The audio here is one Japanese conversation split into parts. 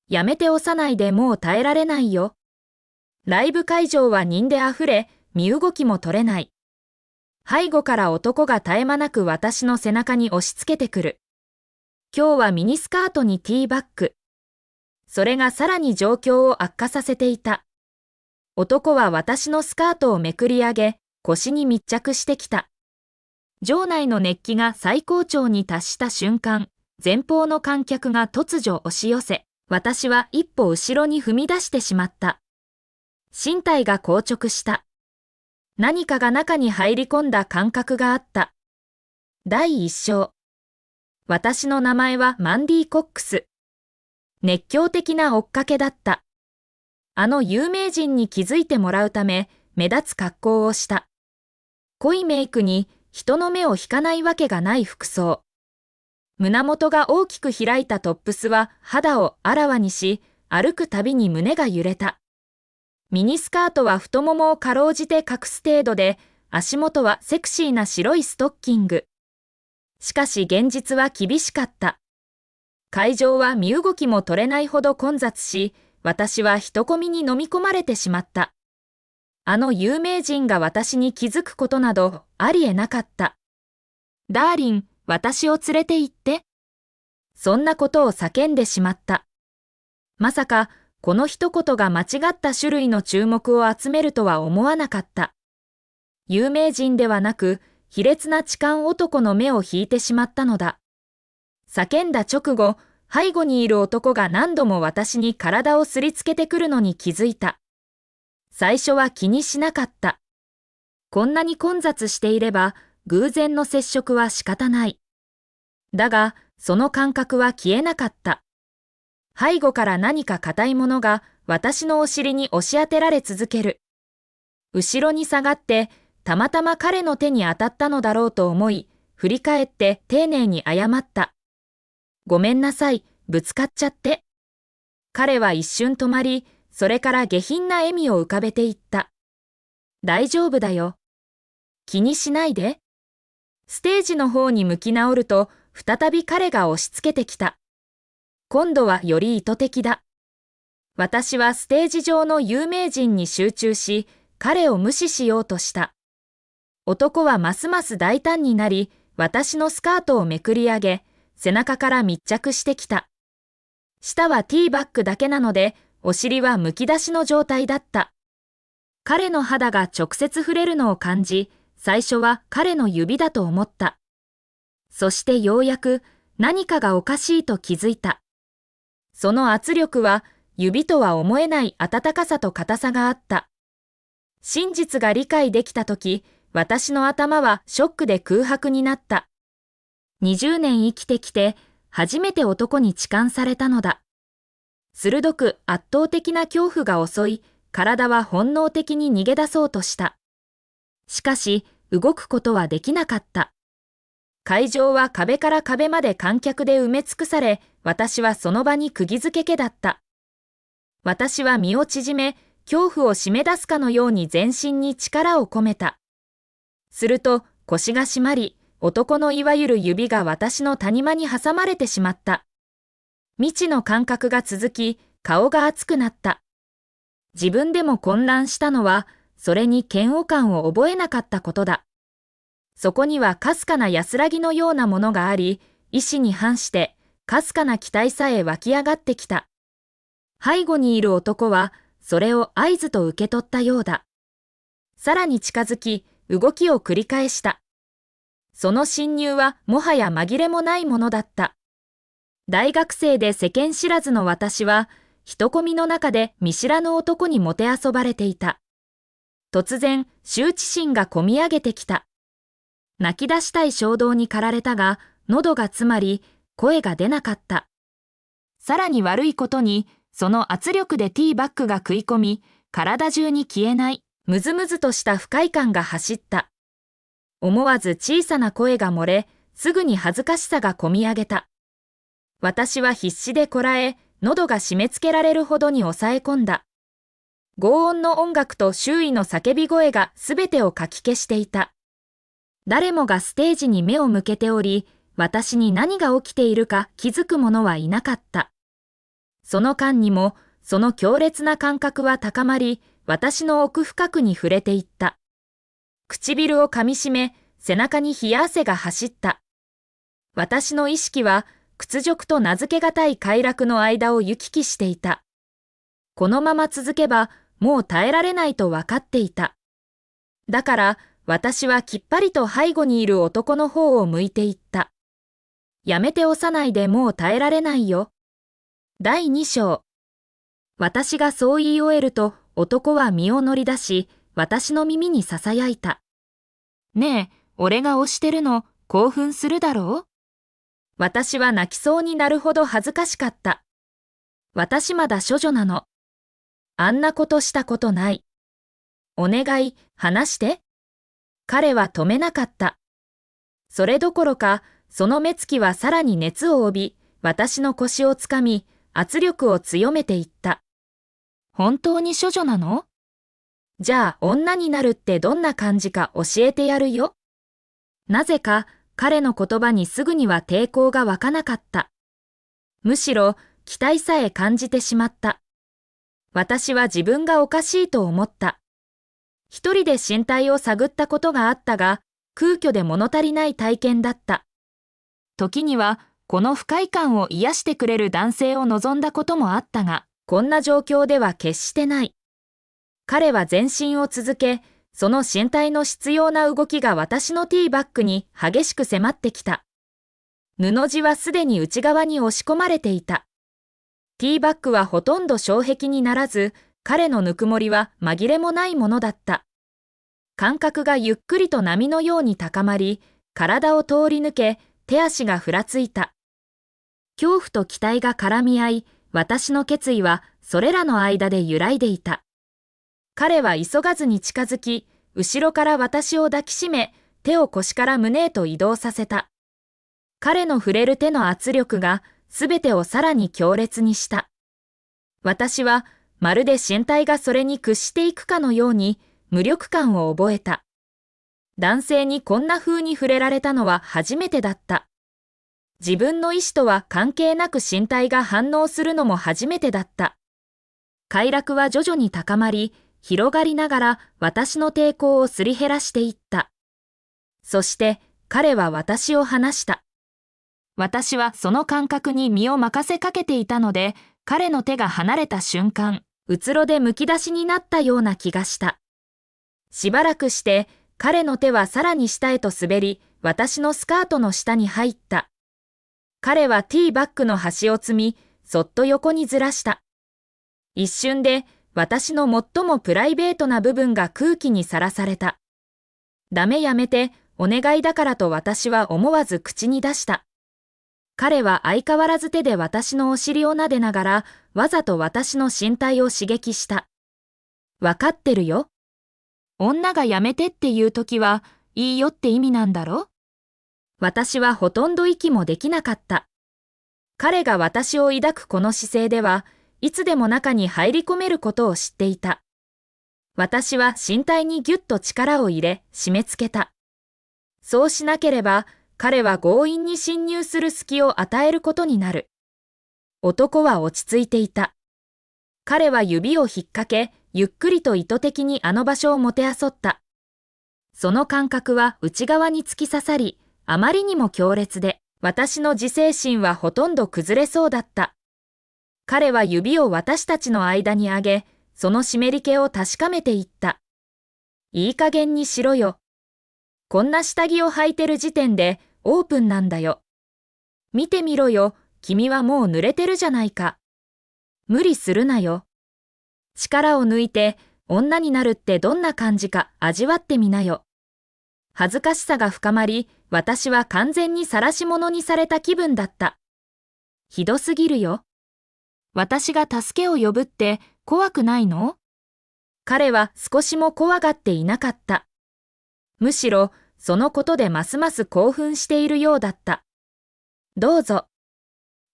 やめて押さないでもう耐えられないよ。ライブ会場は人であふれ、身動きも取れない。背後から男が絶え間なく私の背中に押し付けてくる。今日はミニスカートにティーバッグ。それがさらに状況を悪化させていた。男は私のスカートをめくり上げ、腰に密着してきた。場内の熱気が最高潮に達した瞬間、前方の観客が突如押し寄せ、私は一歩後ろに踏み出してしまった。身体が硬直した。何かが中に入り込んだ感覚があった。第一章。私の名前はマンディ・コックス。熱狂的な追っかけだった。あの有名人に気づいてもらうため、目立つ格好をした。濃いメイクに人の目を引かないわけがない服装。胸元が大きく開いたトップスは肌をあらわにし、歩くたびに胸が揺れた。ミニスカートは太ももをかろうじて隠す程度で、足元はセクシーな白いストッキング。しかし現実は厳しかった。会場は身動きも取れないほど混雑し、私は人混みに飲み込まれてしまった。あの有名人が私に気づくことなどありえなかった。ダーリン、私を連れて行って。そんなことを叫んでしまった。まさか、この一言が間違った種類の注目を集めるとは思わなかった。有名人ではなく、卑劣な痴漢男の目を引いてしまったのだ。叫んだ直後、背後にいる男が何度も私に体をすりつけてくるのに気づいた。最初は気にしなかった。こんなに混雑していれば、偶然の接触は仕方ない。だが、その感覚は消えなかった。背後から何か硬いものが私のお尻に押し当てられ続ける。後ろに下がって、たまたま彼の手に当たったのだろうと思い、振り返って丁寧に謝った。ごめんなさい、ぶつかっちゃって。彼は一瞬止まり、それから下品な笑みを浮かべていった。大丈夫だよ。気にしないで。ステージの方に向き直ると、再び彼が押し付けてきた。今度はより意図的だ。私はステージ上の有名人に集中し、彼を無視しようとした。男はますます大胆になり、私のスカートをめくり上げ、背中から密着してきた。下はティーバッグだけなので、お尻はむき出しの状態だった。彼の肌が直接触れるのを感じ、最初は彼の指だと思った。そしてようやく何かがおかしいと気づいた。その圧力は指とは思えない温かさと硬さがあった。真実が理解できたとき、私の頭はショックで空白になった。20年生きてきて、初めて男に痴漢されたのだ。鋭く圧倒的な恐怖が襲い、体は本能的に逃げ出そうとした。しかし、動くことはできなかった。会場は壁から壁まで観客で埋め尽くされ、私はその場に釘付け家だった。私は身を縮め、恐怖を締め出すかのように全身に力を込めた。すると腰が締まり、男のいわゆる指が私の谷間に挟まれてしまった。未知の感覚が続き、顔が熱くなった。自分でも混乱したのは、それに嫌悪感を覚えなかったことだ。そこにはかすかな安らぎのようなものがあり、意志に反して、かすかな期待さえ湧き上がってきた。背後にいる男は、それを合図と受け取ったようだ。さらに近づき、動きを繰り返した。その侵入はもはや紛れもないものだった。大学生で世間知らずの私は、人混みの中で見知らぬ男にもてあそばれていた。突然、羞恥心がこみ上げてきた。泣き出したい衝動に駆られたが、喉が詰まり、声が出なかった。さらに悪いことに、その圧力でティーバッグが食い込み、体中に消えない、むずむずとした不快感が走った。思わず小さな声が漏れ、すぐに恥ずかしさがこみ上げた。私は必死でこらえ、喉が締め付けられるほどに抑え込んだ。轟音の音楽と周囲の叫び声がすべてをかき消していた。誰もがステージに目を向けており、私に何が起きているか気づく者はいなかった。その間にも、その強烈な感覚は高まり、私の奥深くに触れていった。唇を噛みしめ、背中に冷や汗が走った。私の意識は、屈辱と名付けがたい快楽の間を行き来していた。このまま続けば、もう耐えられないと分かっていた。だから、私はきっぱりと背後にいる男の方を向いていった。やめて押さないでもう耐えられないよ。第2章。私がそう言い終えると、男は身を乗り出し、私の耳に囁いた。ねえ、俺が押してるの、興奮するだろう？私は泣きそうになるほど恥ずかしかった。私まだ処女なの。あんなことしたことない。お願い、話して。彼は止めなかった。それどころか、その目つきはさらに熱を帯び、私の腰をつかみ、圧力を強めていった。本当に処女なの？じゃあ女になるってどんな感じか教えてやるよ。なぜか彼の言葉にすぐには抵抗が湧かなかった。むしろ期待さえ感じてしまった。私は自分がおかしいと思った。一人で身体を探ったことがあったが、空虚で物足りない体験だった。時にはこの不快感を癒してくれる男性を望んだこともあったが、こんな状況では決してない。彼は前進を続け、その身体の執拗な動きが私のティーバッグに激しく迫ってきた。布地はすでに内側に押し込まれていた。ティーバッグはほとんど障壁にならず、彼のぬくもりは紛れもないものだった。感覚がゆっくりと波のように高まり、体を通り抜け、手足がふらついた。恐怖と期待が絡み合い、私の決意はそれらの間で揺らいでいた。彼は急がずに近づき、後ろから私を抱きしめ、手を腰から胸へと移動させた。彼の触れる手の圧力がすべてをさらに強烈にした。私はまるで身体がそれに屈していくかのように無力感を覚えた。男性にこんな風に触れられたのは初めてだった。自分の意志とは関係なく身体が反応するのも初めてだった。快楽は徐々に高まり、広がりながら私の抵抗をすり減らしていった。そして彼は私を離した。私はその感覚に身を任せかけていたので、彼の手が離れた瞬間、うつろでむき出しになったような気がした。しばらくして彼の手はさらに下へと滑り、私のスカートの下に入った。彼はティーバッグの端を摘み、そっと横にずらした。一瞬で私の最もプライベートな部分が空気にさらされた。ダメやめて、お願いだからと私は思わず口に出した。彼は相変わらず手で私のお尻を撫でながら、わざと私の身体を刺激した。わかってるよ。女がやめてっていう時は、いいよって意味なんだろ？私はほとんど息もできなかった。彼が私を抱くこの姿勢では、いつでも中に入り込めることを知っていた。私は身体にぎゅっと力を入れ、締め付けた。そうしなければ、彼は強引に侵入する隙を与えることになる。男は落ち着いていた。彼は指を引っ掛け、ゆっくりと意図的にあの場所をもてあそった。その感覚は内側に突き刺さり、あまりにも強烈で、私の自制心はほとんど崩れそうだった。彼は指を私たちの間に上げ、その湿り気を確かめていった。いい加減にしろよ。こんな下着を履いてる時点でオープンなんだよ。見てみろよ、君はもう濡れてるじゃないか。無理するなよ。力を抜いて女になるってどんな感じか味わってみなよ。恥ずかしさが深まり、私は完全に晒し者にされた気分だった。ひどすぎるよ。私が助けを呼ぶって怖くないの？彼は少しも怖がっていなかった。むしろそのことでますます興奮しているようだった。どうぞ。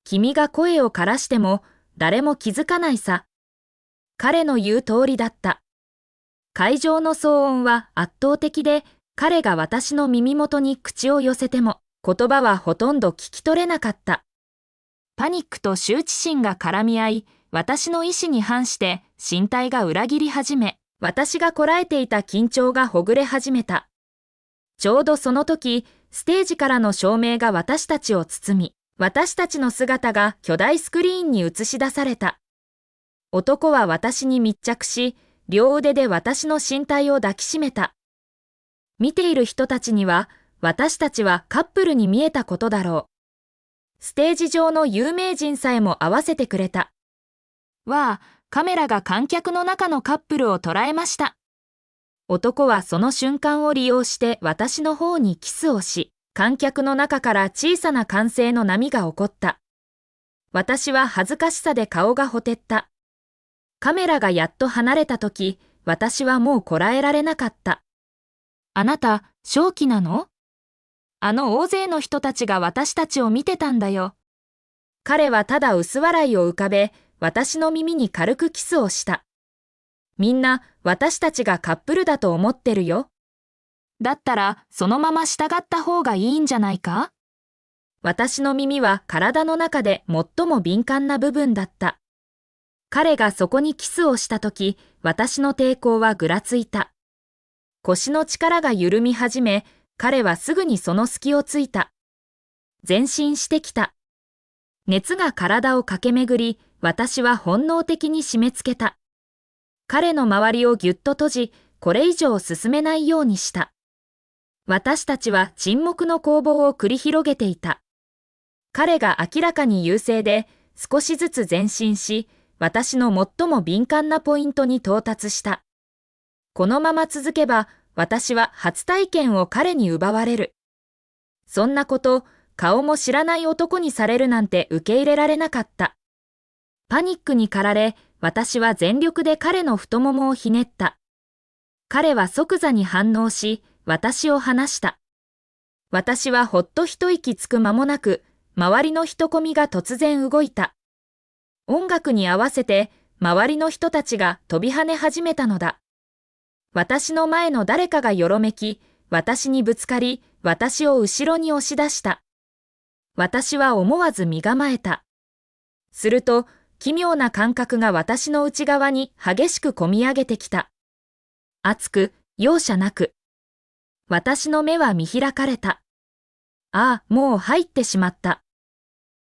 君が声を枯らしても誰も気づかないさ。彼の言う通りだった。会場の騒音は圧倒的で、彼が私の耳元に口を寄せても言葉はほとんど聞き取れなかった。パニックと羞恥心が絡み合い、私の意思に反して身体が裏切り始め、私がこらえていた緊張がほぐれ始めた。ちょうどその時、ステージからの照明が私たちを包み、私たちの姿が巨大スクリーンに映し出された。男は私に密着し、両腕で私の身体を抱きしめた。見ている人たちには、私たちはカップルに見えたことだろう。ステージ上の有名人さえも合わせてくれた。わあ、カメラが観客の中のカップルを捉えました。男はその瞬間を利用して私の方にキスをし、観客の中から小さな歓声の波が起こった。私は恥ずかしさで顔がほてった。カメラがやっと離れたとき、私はもうこらえられなかった。あなた、正気なの？あの大勢の人たちが私たちを見てたんだよ。彼はただ薄笑いを浮かべ、私の耳に軽くキスをした。みんな私たちがカップルだと思ってるよ。だったらそのまま従った方がいいんじゃないか？私の耳は体の中で最も敏感な部分だった。彼がそこにキスをしたとき、私の抵抗はぐらついた。腰の力が緩み始め、彼はすぐにその隙をついた。前進してきた。熱が体を駆け巡り、私は本能的に締め付けた。彼の周りをぎゅっと閉じ、これ以上進めないようにした。私たちは沈黙の攻防を繰り広げていた。彼が明らかに優勢で、少しずつ前進し、私の最も敏感なポイントに到達した。このまま続けば、私は初体験を彼に奪われる。そんなこと、顔も知らない男にされるなんて受け入れられなかった。パニックに駆られ、私は全力で彼の太ももをひねった。彼は即座に反応し、私を離した。私はほっと一息つく間もなく、周りの人混みが突然動いた。音楽に合わせて、周りの人たちが飛び跳ね始めたのだ。私の前の誰かがよろめき、私にぶつかり、私を後ろに押し出した。私は思わず身構えた。すると、奇妙な感覚が私の内側に激しくこみ上げてきた。熱く、容赦なく。私の目は見開かれた。ああ、もう入ってしまった。